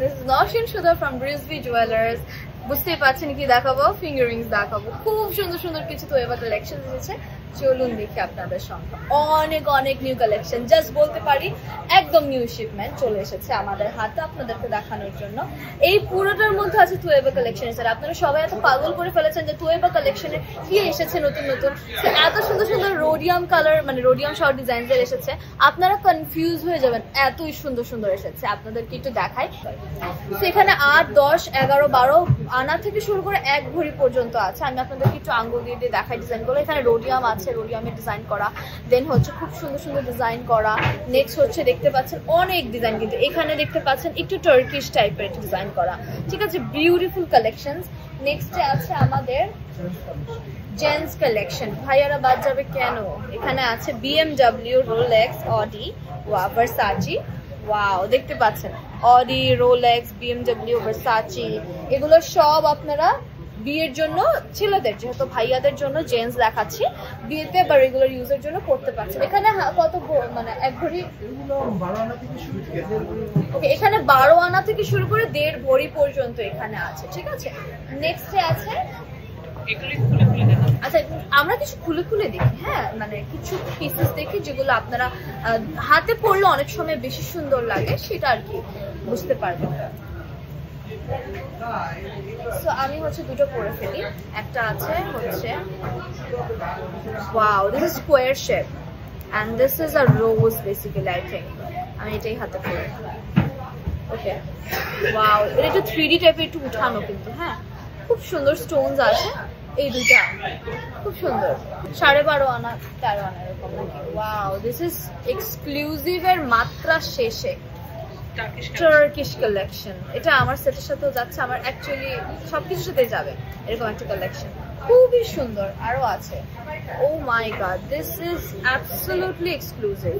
this is Noshin Shudha from Brisby Jewelers. বুঝতেই পারছেন কি দেখাবো, ফিঙ্গার রিংস দেখাবো। খুব সুন্দর সুন্দর কিছু তোয়েবা কালেকশন এসেছে, চলুন দেখি আপনাদের সঙ্গে। অনেক অনেক নিউ কালেকশন, জাস্ট বলতে পারি একদম নিউ শিপমেন্ট চলে এসেছে আমাদের হাতে আপনাদেরকে দেখানোর জন্য। এই পুরোটার মধ্যে আছে তোয়েবা কালেকশন। স্যার আপনারা সবাই এত পাগল করে ফেলেছেন যে তোয়েবা কালেকশনে কি এসেছে নতুন নতুন, এত সুন্দর সুন্দর রোডিয়াম কালার মানে রোডিয়াম শর্ট ডিজাইনসের এসেছে, আপনারা কনফিউজ হয়ে যাবেন, এতই সুন্দর সুন্দর এসেছে। আপনাদেরকে একটু দেখাই, সেখানে 8, 10, 11, 12 আনা থেকে শুরু করে 1 ভরি পর্যন্ত আছে। আমি আপনাদেরকে একটু আঙ্গুল দিয়ে দেখাই ডিজাইনগুলো। এখানে রোডিয়াম আছে, রোডিয়ামের ডিজাইন করা, দেন হচ্ছে খুব সুন্দর সুন্দর ডিজাইন করা। নেক্সট হচ্ছে দেখতে পাচ্ছেন অনেক ডিজাইন, কিন্তু এখানে দেখতে পাচ্ছেন একটু টার্কিশ টাইপের ডিজাইন করা, ঠিক আছে, বিউটিফুল কালেকশনস। নেক্সটে আছে আমাদের জেন্টস কালেকশন। ভাইয়ারা বাদ যাবে কেন? এখানে আছে BMW, Rolex, Audi, Versace. Wow, দেখতে পাচ্ছেন অডি, রোলেক্স, BMW, ভার্সাচি, এগুলো সব আপনারা বিয়ের জন্য, ছেলেদের যেহেতু ভাইয়াদের জন্য জেন্টস দেখাচ্ছি, বিয়েতে বা রেগুলার ইউজের জন্য পড়তে পারছেন। এখানে কত মানে 1 ভরি, ওকে, এখানে 12 আনা থেকে শুরু করে 1.5 ভরি পর্যন্ত এখানে আছে, ঠিক আছে। নেক্সটে আছে, আচ্ছা আমরা কিছু খুলে খুলে দেখি, হ্যাঁ, মানে কিছু পিসেস দেখি যেগুলো আপনারা হাতে পড়লে অনেক সময় বেশি সুন্দর লাগে, সেটা আর কি বুঝতে পারবেন। সো আমি হচ্ছে দুটো পরে ফেলি। একটা আছে হচ্ছে wow, this is square shape and this is a rose basically, I think. আমি এটাই হাতে পরে, ওকে। ওয়াও, এটা একটু 3D টাইপের, একটু উঠানো কিন্তু, হ্যাঁ, খুব সুন্দর স্টোনস আছে। এই দুইটা খুব সুন্দর, 12.5 আনা 13 আনা এরকম নাকি। ওয়াও, দিস ইজ এক্সক্লুসিভ এর মাত্রা শেষে টার্কিশ কালেকশন। এটা আমার সেটের সাথেও যাচ্ছে, আমার অ্যাকচুয়ালি সবকিছুর সাথেই যাবে এরকম একটা কালেকশন, খুবই সুন্দর। আরো আছে, oh my god, this is absolutely exclusive.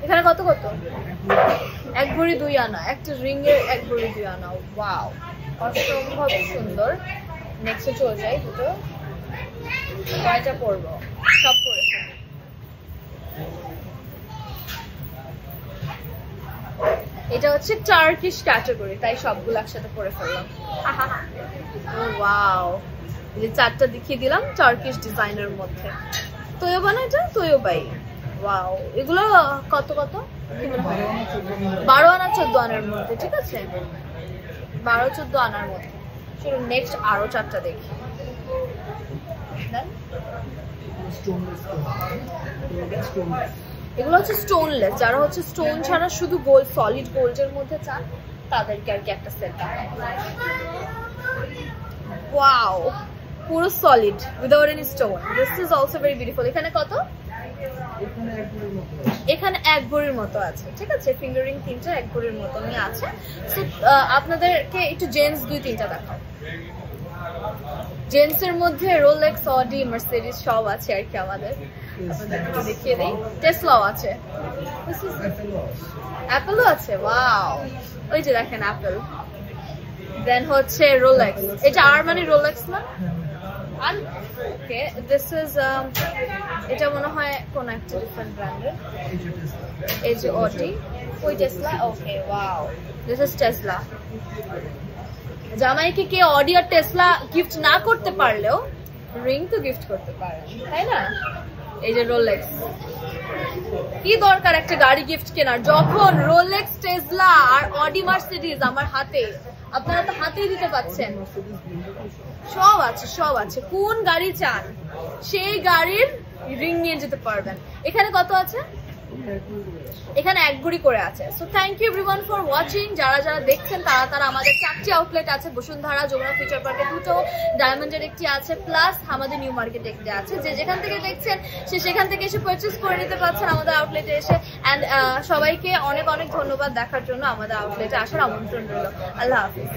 এখানে কত কত? 1 ভরি 2 আনা, একটা রিং এর 1 ভরি 2 আনা। ওয়াও, অসম্ভব সুন্দর। নেক্সটে চলে যাই, দুটো কয়টা পরবো, সব পরে ফেলি। এটা হচ্ছে টার্কিশ ক্যাটাগরি, তাই সবগুলো একসাথে পরে ফেললাম। ওয়াও, এই 4টা দেখিয়ে দিলাম টার্কিশ ডিজাইনের মধ্যে। তোয়বা না এটা? তোয়বাই। ওয়াও, এগুলো কত কত? 12 আনা 14 আনার মধ্যে, ঠিক আছে, 12-14 আনার মধ্যে। চলুন নেক্সট আরো 4টা দেখি। এগুলো হচ্ছে স্টোনলেস, যারা হচ্ছে স্টোন ছাড়া শুধু গোল্ড, সলিড গোল্ডের মধ্যে চান তাদেরকে আর কি একটা সেট দেখায়। ওয়াও, পুরো solid without any stone, this is also very beautiful. এখানে কত? এখানে 1 ভরির মতো আছে, ঠিক আছে, ফিঙ্গারিং 3টা 1 ভরির মতো নিয়ে আছে। তো আপনাদেরকে একটু জেন্টস 2-3টা দেখাও। জেন্টস এর মধ্যে রোলেক্স, অডি, মার্সিডিজ সব আছে আর কি। আমাদের আপনাদেরকে দেখিয়ে দেই, টেসলাও আছে, অ্যাপেলও আছে। ওয়াও, ওই যে দেখেন অ্যাপেল। দেন হচ্ছে রোলেক্স, এটা আর মানে রোলেক্স না, ওকে, দিস ইজ এটা মনে হয় কোন একটা ডিফারেন্ট ব্র্যান্ডের। এই যে অডি, ওই Tesla, okay. Wow, this is Tesla. জামাইকে কে অডি আর টেসলা গিফট না করতে পারলেও রিং তো গিফট করতে পারেন, তাই না? এই যে রোলেক্স, কি দরকার একটা গাড়ি গিফট কেনার যখন রোলেক্স, টেসলা আর অডি, মার্সিডিজ আমার হাতে, আপনারা তো হাতেই দিতে পাচ্ছেন। সব আছে, সব আছে, কোন গাড়ি চান সেই গাড়ির রিং নিয়ে যেতে পারবেন। এখানে কত আছে? এখানে 1 ভরি করে আছে। So thank you everyone for watching. যারা যারা দেখছেন তারা আমাদের 4টি আউটলেট আছে, বসুন্ধরা, যমুনা ফিউচার পার্কে 2টো, ডায়মন্ডের একটি আছে, প্লাস আমাদের নিউ মার্কেটে একটি আছে। যে যেখান থেকে দেখছেন সে সেখান থেকে এসে পারচেজ করে নিতে পারছেন আমাদের আউটলেটে এসে। অ্যান্ড সবাইকে অনেক অনেক ধন্যবাদ দেখার জন্য, আমাদের আউটলেটে আসার আমন্ত্রণ রইল। আল্লাহ হাফিজ।